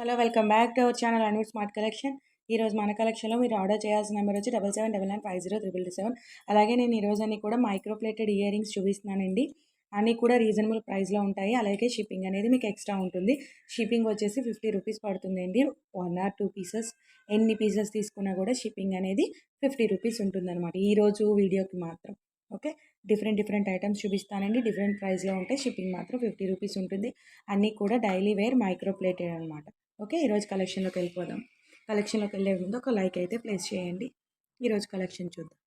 Hello welcome back to our channel Anwar smart collection. ఈరోజు మన కలెక్షన్లో మీరు ఆర్డర్ చేయాల్సిన నెంబర్ వచ్చి 7799502277. అలాగే నేను ఈరోజు అన్ని కూడా మైక్రోప్లేటెడ్ ఇయర్ రింగ్స్ చూపిస్తున్నానండి. అన్నీ కూడా రీజనబుల్ ప్రైస్లో ఉంటాయి. అలాగే షిప్పింగ్ అనేది మీకు ఎక్స్ట్రా ఉంటుంది. షిప్పింగ్ వచ్చేసి 50 రూపీస్ పడుతుందండి. 1 or 2 పీసెస్ ఎన్ని పీసెస్ తీసుకున్నా కూడా షిప్పింగ్ అనేది 50 రూపీస్ ఉంటుందన్నమాట ఈరోజు వీడియోకి మాత్రం. ఓకే, డిఫరెంట్ ఐటమ్స్ చూపిస్తానండి. డిఫరెంట్ ప్రైస్లో ఉంటాయి. షిప్పింగ్ మాత్రం 50 రూపీస్ ఉంటుంది. అన్నీ కూడా డైలీ వేర్ మైక్రోప్లేటెడ్ అనమాట. ఓకే, ఈరోజు కలెక్షన్లోకి వెళ్ళిపోదాం. కలెక్షన్లోకి వెళ్ళే ముందు ఒక లైక్ అయితే ప్లేస్ చేయండి. ఈరోజు కలెక్షన్ చూద్దాం.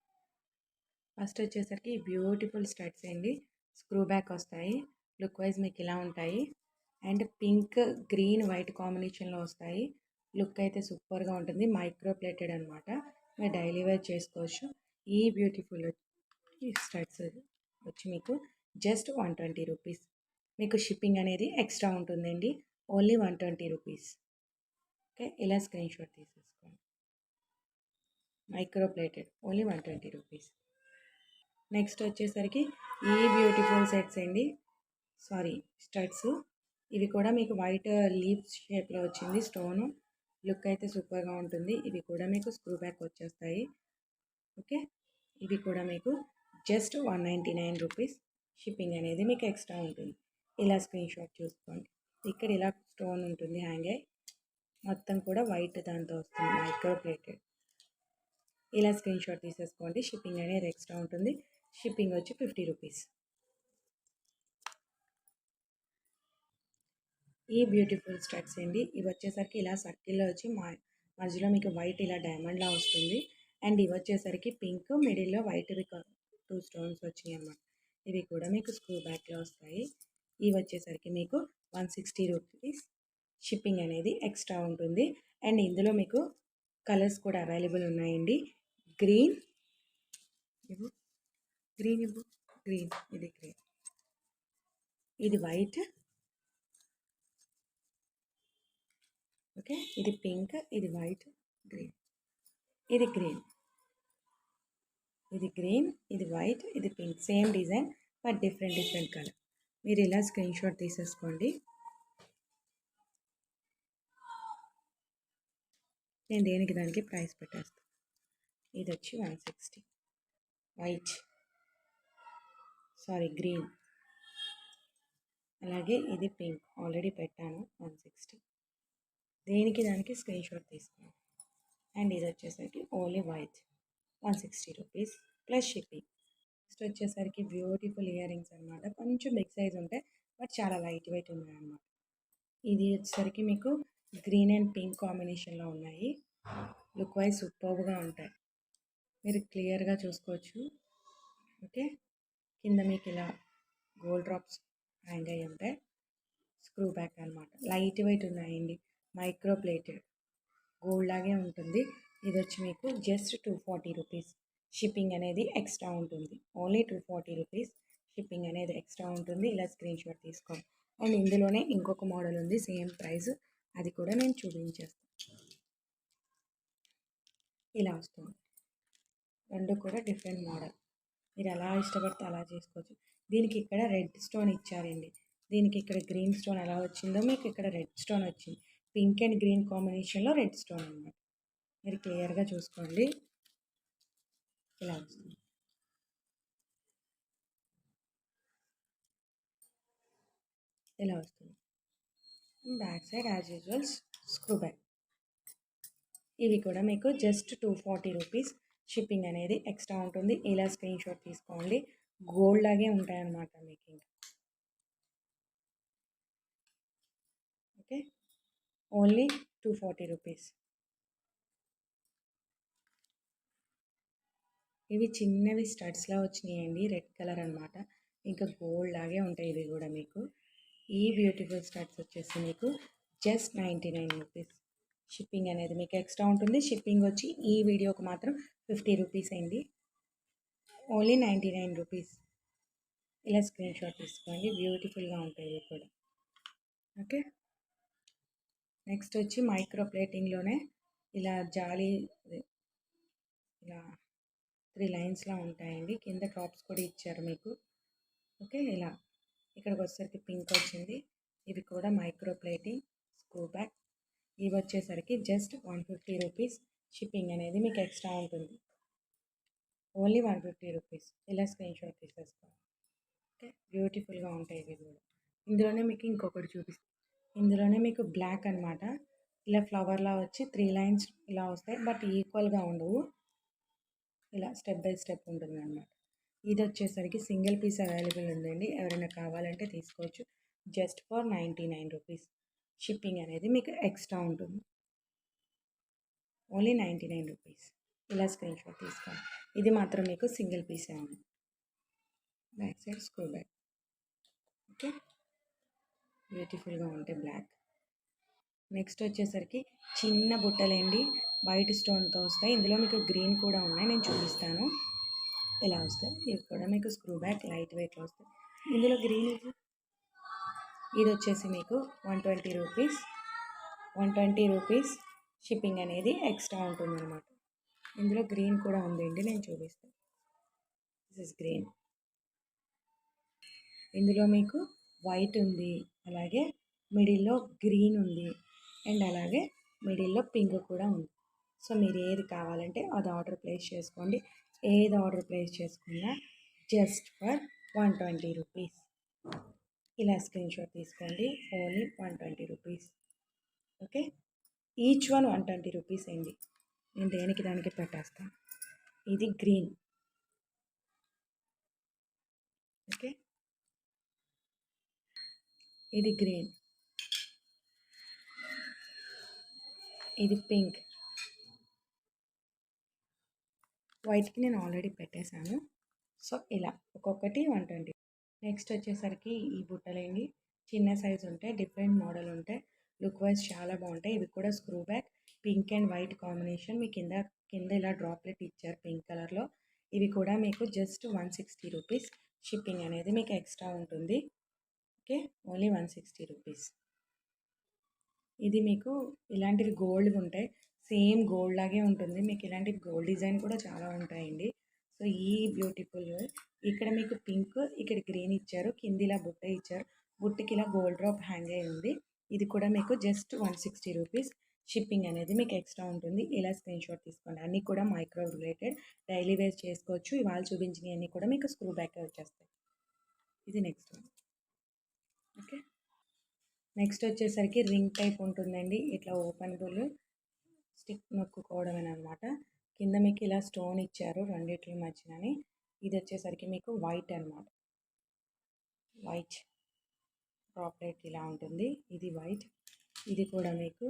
ఫస్ట్ వచ్చేసరికి బ్యూటిఫుల్ స్టడ్స్ అండి. స్క్రూ బ్యాక్ వస్తాయి. లుక్ వైజ్ మీకు ఇలా ఉంటాయి. అండ్ పింక్ గ్రీన్ వైట్ కాంబినేషన్లో వస్తాయి. లుక్ అయితే సూపర్గా ఉంటుంది. మైక్రోప్లేటెడ్ అనమాట. మీరు డైలీ వేర్ చేసుకోవచ్చు. ఈ బ్యూటిఫుల్ స్టడ్స్ వచ్చి మీకు జస్ట్ 120 రూపీస్. మీకు షిప్పింగ్ అనేది ఎక్స్ట్రా ఉంటుందండి. Only 120 rupees. ఓకే, ఇలా స్క్రీన్ షాట్ తీసేసుకోండి. Microplated only 120 rupees. నెక్స్ట్ వచ్చేసరికి ఈ బ్యూటిఫుల్ సెట్స్ అండి. స్టడ్స్. ఇవి కూడా మీకు వైట్ లీవ్స్ షేప్లో వచ్చింది స్టోను. లుక్ అయితే సూపర్గా ఉంటుంది. ఇవి కూడా మీకు స్క్రూ బ్యాక్ వచ్చేస్తాయి. ఓకే, ఇవి కూడా మీకు జస్ట్ 199 రూపీస్. షిప్పింగ్ అనేది మీకు ఎక్స్ట్రా ఉంటుంది. ఇలా స్క్రీన్ షాట్ చూసుకోండి. ఇక్కడ ఇలా స్టోన్ ఉంటుంది హ్యాంగ్ అయ్యి. మొత్తం కూడా వైట్ దాంతో వస్తుంది మైక్రోప్లేటెడ్. ఇలా స్క్రీన్ షాట్ తీసేసుకోండి. షిప్పింగ్ అనేది ఎక్స్ట్రా ఉంటుంది. షిప్పింగ్ వచ్చి 50 రూపీస్. ఈ బ్యూటిఫుల్ స్టడ్స్ అండి. ఇవి వచ్చేసరికి ఇలా సర్కిల్లో వచ్చి మధ్యలో మీకు వైట్ ఇలా డైమండ్లా వస్తుంది. అండ్ ఇవి వచ్చేసరికి పింక్ మిడిల్లో వైట్ 2 స్టోన్స్ వచ్చినాయి అన్నమాట. ఇవి కూడా మీకు స్క్రూ బ్యాక్లో వస్తాయి. ఇవి వచ్చేసరికి మీకు 160 రూపీస్. షిప్పింగ్ అనేది ఎక్స్ట్రా ఉంటుంది. అండ్ ఇందులో మీకు కలర్స్ కూడా అవైలబుల్ ఉన్నాయండి. గ్రీన్ గ్రీన్ ఇది గ్రీన్, ఇది వైట్, ఓకే, ఇది పింక్, ఇది వైట్, గ్రీన్, ఇది గ్రీన్, ఇది వైట్, ఇది pink. Same design but different colour. మీరు ఇలా స్క్రీన్ షాట్ తీసేసుకోండి. నేను దేనికి దానికి ప్రైస్ పెట్టేస్తాను. ఇది వచ్చి 160. వైట్ గ్రీన్, అలాగే ఇది పింక్ ఆల్రెడీ పెట్టాను 160. దేనికి దానికి స్క్రీన్ షాట్ తీసుకోండి. అండ్ ఇది వచ్చేసరికి only white 160 rupees plus shipping. Next వచ్చేసరికి బ్యూటిఫుల్ ఇయర్ రింగ్స్ అనమాట. కొంచెం బిగ్ సైజ్ ఉంటాయి బట్ చాలా లైట్ వెయిట్ ఉన్నాయి అన్నమాట. ఇది వచ్చేసరికి మీకు గ్రీన్ అండ్ పింక్ కాంబినేషన్లో ఉన్నాయి. లుక్ వైజ్ సూపర్గా ఉంటాయి. మీరు క్లియర్గా చూసుకోవచ్చు. ఓకే, కింద మీకు ఇలా గోల్డ్ డ్రాప్స్ హ్యాంగ్ అయ్యి ఉంటాయి. స్క్రూ బ్యాక్ అనమాట. లైట్ వెయిట్ ఉన్నాయండి. మైక్రోప్లేటెడ్ గోల్డ్ లాగే ఉంటుంది. ఇది వచ్చి మీకు జస్ట్ 240 రూపీస్. షిప్పింగ్ అనేది ఎక్స్ట్రా ఉంటుంది. Only 240 rupees. షిప్పింగ్ అనేది ఎక్స్ట్రా ఉంటుంది. ఇలా స్క్రీన్ షాట్ తీసుకోండి. అండ్ ఇందులోనే ఇంకొక మోడల్ ఉంది సేమ్ ప్రైస్, అది కూడా నేను చూపించేస్తాను. ఇలా వస్తుంది. రెండు కూడా డిఫరెంట్ మోడల్. మీరు ఎలా ఇష్టపడితే అలా చేసుకోవచ్చు. దీనికి ఇక్కడ రెడ్ స్టోన్ ఇచ్చారండి. దీనికి ఇక్కడ గ్రీన్ స్టోన్ ఎలా వచ్చిందో మీకు ఇక్కడ రెడ్ స్టోన్ వచ్చింది. పింక్ అండ్ గ్రీన్ కాంబినేషన్లో రెడ్ స్టోన్ అన్నమాట. మీరు క్లియర్గా చూసుకోండి. ఇలా వస్తుంది. ఇలా వస్తుంది. Back side as usual screw back. ఇవి కూడా మీకు జస్ట్ 240 రూపీస్. షిప్పింగ్ అనేది ఎక్స్ట్రా ఉంటుంది. ఇలా స్క్రీన్ షాట్ తీసుకోండి. గోల్డ్ లాగే ఉంటాయన్నమాట మీకు ఇంకా. Okay, only 240 rupees. ఇవి చిన్నవి స్టడ్స్లా వచ్చినాయండి. రెడ్ కలర్ అనమాట. ఇంకా గోల్డ్ లాగే ఉంటాయి ఇవి కూడా మీకు. ఈ బ్యూటిఫుల్ స్టడ్స్ వచ్చేసి మీకు జస్ట్ 99 రూపీస్. షిప్పింగ్ అనేది మీకు ఎక్స్ట్రా ఉంటుంది. షిప్పింగ్ వచ్చి ఈ వీడియోకి మాత్రం 50 రూపీస్ అండి. Only 99 rupees. ఇలా స్క్రీన్ షాట్ తీసుకోండి. బ్యూటిఫుల్గా ఉంటాయి ఇవి కూడా. ఓకే, నెక్స్ట్ వచ్చి మైక్రో ప్లేటింగ్లోనే ఇలా జాలీ ఇలా 3 లైన్స్లా ఉంటాయండి. కింద డ్రాప్స్ కూడా ఇచ్చారు మీకు. ఓకే, ఇలా ఇక్కడికి వచ్చేసరికి పింక్ వచ్చింది. ఇవి కూడా మైక్రో ప్లేటింగ్ స్క్రూ బ్యాక్. ఇవి వచ్చేసరికి జస్ట్ 150 రూపీస్ షిప్పింగ్ అనేది మీకు ఎక్స్ట్రా ఉంటుంది. Only 150 rupees. ఇలా స్క్రీన్ షాట్ తీసేసుకోవాలి. ఓకే, బ్యూటిఫుల్గా ఉంటాయి ఇవి కూడా. ఇందులోనే మీకు ఇంకొకటి చూపిస్తాను. ఇందులోనే మీకు బ్లాక్ అనమాట, ఇలా ఫ్లవర్లా వచ్చి 3 లైన్స్ ఇలా వస్తాయి, బట్ ఈక్వల్గా ఉండవు, ఇలా స్టెప్ బై స్టెప్ ఉంటుంది అనమాట. ఇది వచ్చేసరికి సింగిల్ పీస్ అవైలబుల్ ఉందండి, ఎవరైనా కావాలంటే తీసుకోవచ్చు. Just for 99 rupees. షిప్పింగ్ అనేది మీకు ఎక్స్ట్రా ఉంటుంది. Only 99 rupees. ఇలా స్క్రీన్ షాట్ తీసుకోండి. ఇది మాత్రం మీకు సింగిల్ పీసే ఉంది. Back side screw back. Okay, బ్యూటిఫుల్గా ఉంటాయి బ్లాక్. నెక్స్ట్ వచ్చేసరికి చిన్న బుట్టలేండి, వైట్ స్టోన్తో వస్తాయి. ఇందులో మీకు గ్రీన్ కూడా ఉన్నాయి, నేను చూపిస్తాను ఎలా వస్తాయి. ఇది కూడా మీకు స్క్రూ బ్యాక్, లైట్ వెయిట్లో వస్తాయి. ఇందులో గ్రీన్ ఇది వచ్చేసి మీకు 120 రూపీస్. 120 రూపీస్ షిప్పింగ్ అనేది ఎక్స్ట్రా ఉంటుంది అనమాట. ఇందులో గ్రీన్ కూడా ఉందండి, నేను చూపిస్తాను. This is green. ఇందులో మీకు వైట్ ఉంది, అలాగే మిడిల్లో గ్రీన్ ఉంది, అండ్ అలాగే మిడిల్లో పింక్ కూడా ఉంది. సో మీరు ఏది కావాలంటే అది ఆర్డర్ ప్లేస్ చేసుకోండి. ఏది ఆర్డర్ ప్లేస్ చేసుకున్నా జస్ట్ ఫర్ 120 రూపీస్. ఇలా స్క్రీన్ షాట్ తీసుకోండి. Only 120 rupees. Okay, each one 120 rupees అండి. నేను దేనికి దానికి పెట్టేస్తాను. ఇది గ్రీన్. ఓకే, ఇది గ్రీన్, ఇది పింక్, వైట్కి నేను ఆల్రెడీ పెట్టేశాను. సో ఇలా ఒక్కొక్కటి 120. నెక్స్ట్ వచ్చేసరికి ఈ బుట్టలేండి, చిన్న సైజు ఉంటాయి, డిఫరెంట్ మోడల్ ఉంటాయి, లుక్ వైజ్ చాలా బాగుంటాయి. ఇవి కూడా screw back, pink and white combination. మీ కింద ఇలా డ్రాప్లెట్ ఇచ్చారు పింక్ కలర్లో. ఇవి కూడా మీకు జస్ట్ 160 రూపీస్. షిప్పింగ్ అనేది మీకు ఎక్స్ట్రా ఉంటుంది. Okay, only 160 rupees. ఇది మీకు ఇలాంటివి గోల్డ్ ఉంటాయి, సేమ్ గోల్డ్ లాగే ఉంటుంది. మీకు ఇలాంటి గోల్డ్ డిజైన్ కూడా చాలా ఉంటాయండి. సో ఈ బ్యూటిఫుల్ ఇక్కడ మీకు పింక్, ఇక్కడ గ్రీన్ ఇచ్చారు, కింద ఇలా బుట్ట ఇచ్చారు, బుట్టకి ఇలా గోల్డ్ డ్రాప్ హ్యాంగ్ అయి ఉంది. ఇది కూడా మీకు జస్ట్ 160 రూపీస్. షిప్పింగ్ అనేది మీకు ఎక్స్ట్రా ఉంటుంది. ఇలా స్క్రీన్ షాట్ తీసుకోండి. అన్నీ కూడా మైక్రో రిలేటెడ్, డైలీ వేర్ చేసుకోవచ్చు. ఇవాళ చూపించినవి అన్నీ కూడా మీకు స్క్రూ బ్యాక్ వచ్చేస్తాయి. ఇది నెక్స్ట్ వన్. ఓకే, నెక్స్ట్ వచ్చేసరికి రింగ్ టైప్ ఉంటుందండి, ఇట్లా ఓపెనబుల్, స్టిక్ నొక్కుకోవడమేనమాట. కింద మీకు ఇలా స్టోన్ ఇచ్చారు రెండిట్ల మధ్యనని. ఇది వచ్చేసరికి మీకు వైట్ అనమాట, వైట్ డ్రాప్లెట్ ఇలా ఉంటుంది. ఇది వైట్. ఇది కూడా మీకు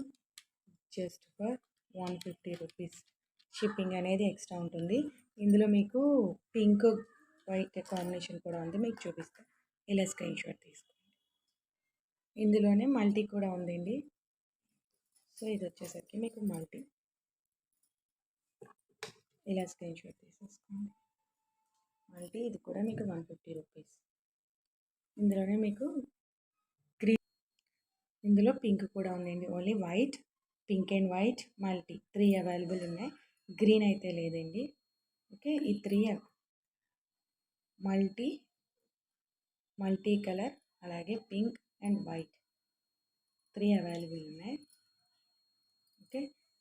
జస్ట్ ఫర్ 150 రూపీస్. షిప్పింగ్ అనేది ఎక్స్ట్రా ఉంటుంది. ఇందులో మీకు పింక్ వైట్ కాంబినేషన్ కూడా ఉంది, మీకు చూపిస్తాను. ఇలా స్క్రీన్ షాట్ తీసుకోండి. ఇందులోనే మల్టీ కూడా ఉందండి. సో ఇది వచ్చేసరికి మీకు మల్టీ. ఇలా స్క్రీన్ షాట్ తీసేసుకోండి. మల్టీ ఇది కూడా మీకు 150 రూపీస్. ఇందులోనే మీకు గ్రీన్, ఇందులో పింక్ కూడా ఉందండి. Only white, pink and white, multi 3 available ఉన్నాయి. గ్రీన్ అయితే లేదండి. ఓకే, ఈ 3 మల్టీ కలర్, అలాగే పింక్ అండ్ వైట్ 3 అవైలబుల్ ఉన్నాయి. ఓకే,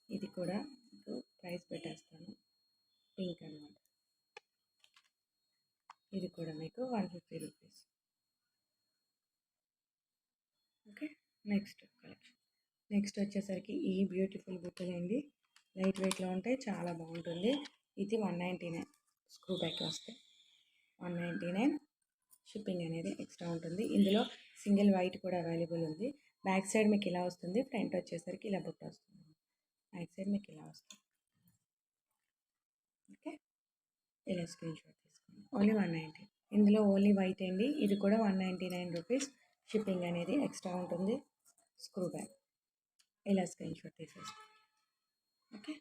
ఇది కూడా మీకు ప్రైస్ పెట్టేస్తాను. పింక్ అనమాట. ఇది కూడా మీకు 150 rupees. Okay, next collection. Next వచ్చేసరికి ఈ బ్యూటిఫుల్ బుట్టలు అండి, లైట్ వెయిట్లో ఉంటాయి, చాలా బాగుంటుంది. ఇది 199 స్క్రూ బ్యాక్ వస్తాయి. 199. షిప్పింగ్ అనేది ఎక్స్ట్రా ఉంటుంది. ఇందులో సింగిల్ వైట్ కూడా అవైలబుల్ ఉంది. బ్యాక్ సైడ్ మీకు ఇలా వస్తుంది, ఫ్రంట్ వచ్చేసరికి ఇలా బుట్ట వస్తుంది. బ్యాక్ సైడ్ మీకు ఇలా వస్తుంది. ఓకే, ఇలా స్క్రీన్ షాట్ తీసుకోండి. ఓన్లీ 190. ఇందులో ఓన్లీ వైట్ అండి, ఇది కూడా 199 రూపీస్. షిప్పింగ్ అనేది ఎక్స్ట్రా ఉంటుంది. Screw back. ఇలా స్క్రీన్ షాట్ తీసేసుకోండి. ఓకే,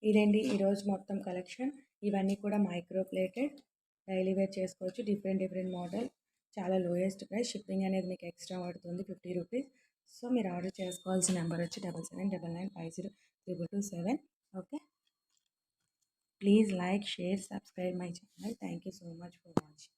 ఇదండి ఈరోజు మొత్తం కలెక్షన్. ఇవన్నీ కూడా మైక్రో ప్లేటెడ్, డైలీ వేర్ చేసుకోవచ్చు. డిఫరెంట్ మోడల్, చాలా లోయెస్ట్ ప్రైస్. షిప్పింగ్ అనేది మీకు ఎక్స్ట్రా పడుతుంది 50 రూపీస్. సో మీరు ఆర్డర్ చేసుకోవాల్సిన నెంబర్ వచ్చి 7799502227. Okay, please like, share, subscribe my channel. Thank you so much for watching.